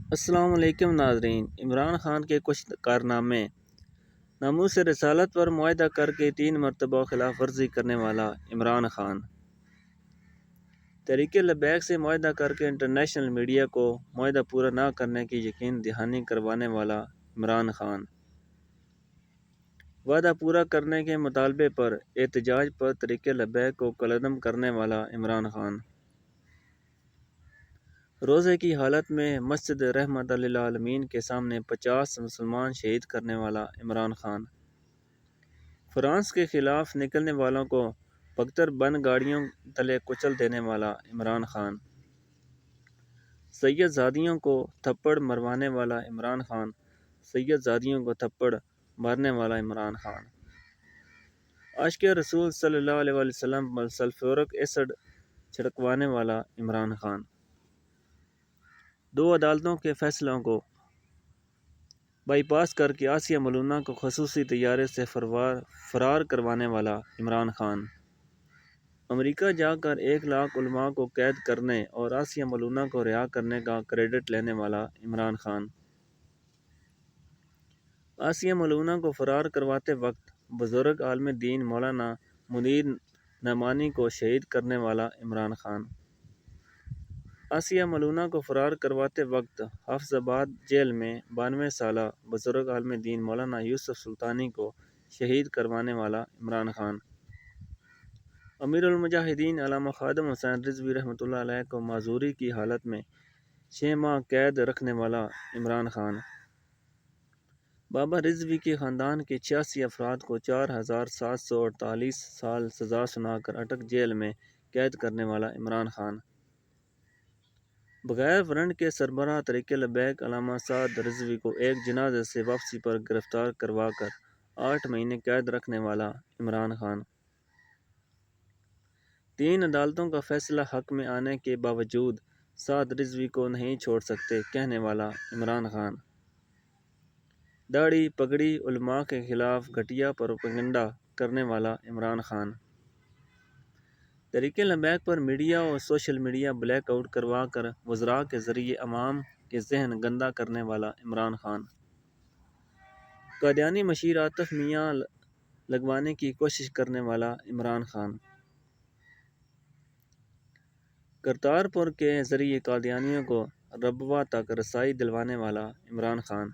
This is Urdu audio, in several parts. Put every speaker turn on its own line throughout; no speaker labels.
السلام علیکم ناظرین۔ عمران خان کے کچھ کارنامے۔ ناموس رسالت پر معاہدہ کر کے 3 مرتبہ خلاف ورزی کرنے والا عمران خان۔ تحریک لبیک سے معاہدہ کر کے انٹرنیشنل میڈیا کو معاہدہ پورا نہ کرنے کی یقین دہانی کروانے والا عمران خان۔ وعدہ پورا کرنے کے مطالبے پر احتجاج پر تحریک لبیک کو کالعدم کرنے والا عمران خان۔ روزے کی حالت میں مسجد رحمت للعالمین کے سامنے 50 مسلمان شہید کرنے والا عمران خان۔ فرانس کے خلاف نکلنے والوں کو بختر بند گاڑیوں تلے کچل دینے والا عمران خان۔ سید زادیوں کو تھپڑ مروانے والا عمران خان۔ سید زادیوں کو تھپڑ مارنے والا عمران خان۔ عاشق رسول صلی اللہ علیہ وسلم پر سلفیورک ایسڈ چھڑکوانے والا عمران خان۔ 2 عدالتوں کے فیصلوں کو بائی پاس کر کے آسیہ ملونہ کو خصوصی طیارے سے فرار کروانے والا عمران خان۔ امریکہ جا کر 1 لاکھ علماء کو قید کرنے اور آسیہ ملونہ کو رہا کرنے کا کریڈٹ لینے والا عمران خان۔ آسیہ ملونہ کو فرار کرواتے وقت بزرگ عالم دین مولانا منیر نعمانی کو شہید کرنے والا عمران خان۔ آسیہ ملونہ کو فرار کرواتے وقت حافظ آباد جیل میں 92 سالہ بزرگ عالم دین مولانا یوسف سلطانی کو شہید کروانے والا عمران خان۔ امیر المجاہدین علامہ خادم حسین رضوی رحمۃ اللہ علیہ کو معذوری کی حالت میں 6 ماہ قید رکھنے والا عمران خان۔ بابا رضوی کے خاندان کے 86 افراد کو 4748 سال سزا سنا کر اٹک جیل میں قید کرنے والا عمران خان۔ بغیر وارنٹ کے سربراہ تحریک لبیک علامہ سعد رضوی کو ایک جنازے سے واپسی پر گرفتار کروا کر 8 مہینے قید رکھنے والا عمران خان۔ 3 عدالتوں کا فیصلہ حق میں آنے کے باوجود سعد رضوی کو نہیں چھوڑ سکتے کہنے والا عمران خان۔ داڑھی پگڑی علماء کے خلاف گھٹیا پروپیگنڈا کرنے والا عمران خان۔ تحریک لبیک پر میڈیا اور سوشل میڈیا بلیک آؤٹ کروا کر وزراء کے ذریعے عوام کے ذہن گندا کرنے والا عمران خان۔ قادیانی مشیر عاطف میاں لگوانے کی کوشش کرنے والا عمران خان۔ کرتارپور کے ذریعے قادیانیوں کو ربوہ تک رسائی دلوانے والا عمران خان۔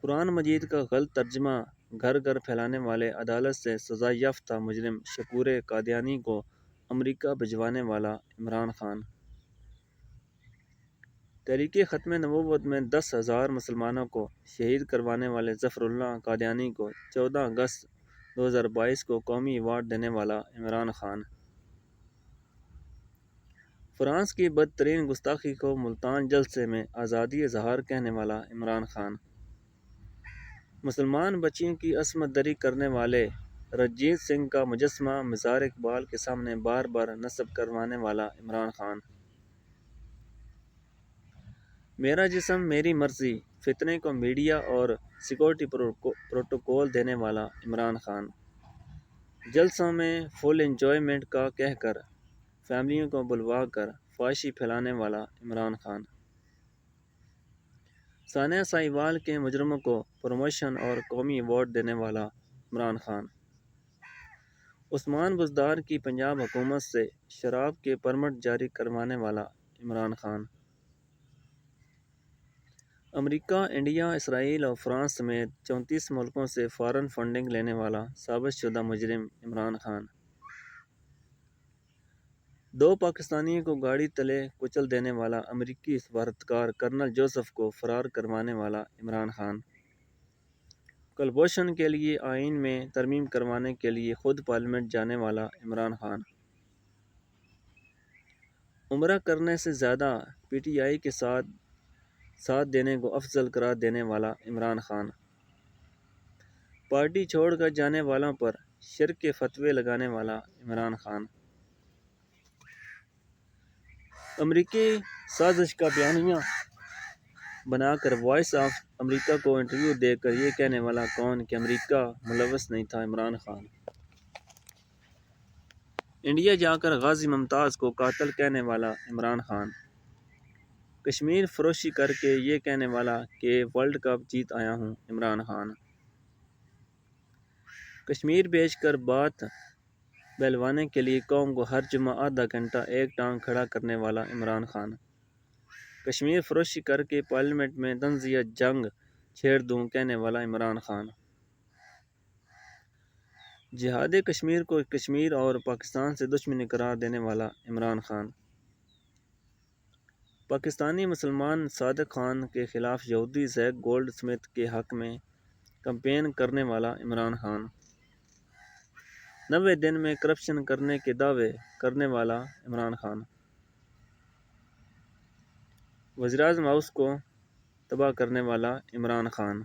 قرآن مجید کا غلط ترجمہ گھر گھر پھیلانے والے عدالت سے سزا یافتہ مجرم شکور قادیانی کو امریکہ بھجوانے والا عمران خان۔ تحریک ختم نبوت میں 10,000 مسلمانوں کو شہید کروانے والے ظفر اللہ قادیانی کو 14 اگست 2022 کو قومی ایوارڈ دینے والا عمران خان۔ فرانس کی بدترین گستاخی کو ملتان جلسے میں آزادی اظہار کہنے والا عمران خان۔ مسلمان بچیوں کی عصمت دری کرنے والے رنجیت سنگھ کا مجسمہ مزار اقبال کے سامنے بار بار نصب کروانے والا عمران خان۔ میرا جسم میری مرضی فتنے کو میڈیا اور سیکورٹی پروٹوکول دینے والا عمران خان۔ جلسوں میں فل انجوائمنٹ کا کہہ کر فیملیوں کو بلوا کر فحاشی پھیلانے والا عمران خان۔ ثانیہ ساہیوال کے مجرموں کو پروموشن اور قومی ایوارڈ دینے والا عمران خان۔ عثمان بزدار کی پنجاب حکومت سے شراب کے پرمٹ جاری کروانے والا عمران خان۔ امریکہ، انڈیا، اسرائیل اور فرانس سمیت 34 ملکوں سے فارن فنڈنگ لینے والا ثابت شدہ مجرم عمران خان۔ 2 پاکستانیوں کو گاڑی تلے کچل دینے والا امریکی سفارتکار کرنل جوزف کو فرار کروانے والا عمران خان۔ کلبھوشن کے لیے آئین میں ترمیم کروانے کے لیے خود پارلیمنٹ جانے والا عمران خان۔ عمرہ کرنے سے زیادہ پی ٹی آئی کے ساتھ دینے کو افضل قرار دینے والا عمران خان۔ پارٹی چھوڑ کر جانے والوں پر شرک کے فتوے لگانے والا عمران خان۔ امریکی سازش کا بیانیہ بنا کر وائس آف امریکہ کو انٹرویو دے کر یہ کہنے والا کون کہ امریکہ ملوث نہیں تھا؟ عمران خان۔ انڈیا جا کر غازی ممتاز کو قاتل کہنے والا عمران خان۔ کشمیر فروشی کر کے یہ کہنے والا کہ ورلڈ کپ جیت آیا ہوں عمران خان۔ کشمیر بیچ کر بات بہلوانے کے لیے قوم کو ہر جمعہ آدھا گھنٹہ ایک ٹانگ کھڑا کرنے والا عمران خان۔ کشمیر فروشی کر کے پارلیمنٹ میں تنازعہ جنگ چھیڑ دوں کہنے والا عمران خان۔ جہاد کشمیر کو کشمیر اور پاکستان سے دشمنی قرار دینے والا عمران خان۔ پاکستانی مسلمان صادق خان کے خلاف یہودی زیک گولڈ سمتھ کے حق میں کمپین کرنے والا عمران خان۔ 90 دن میں کرپشن کرنے کے دعوے کرنے والا عمران خان۔ وزیراعظم ہاؤس کو تباہ کرنے والا عمران خان۔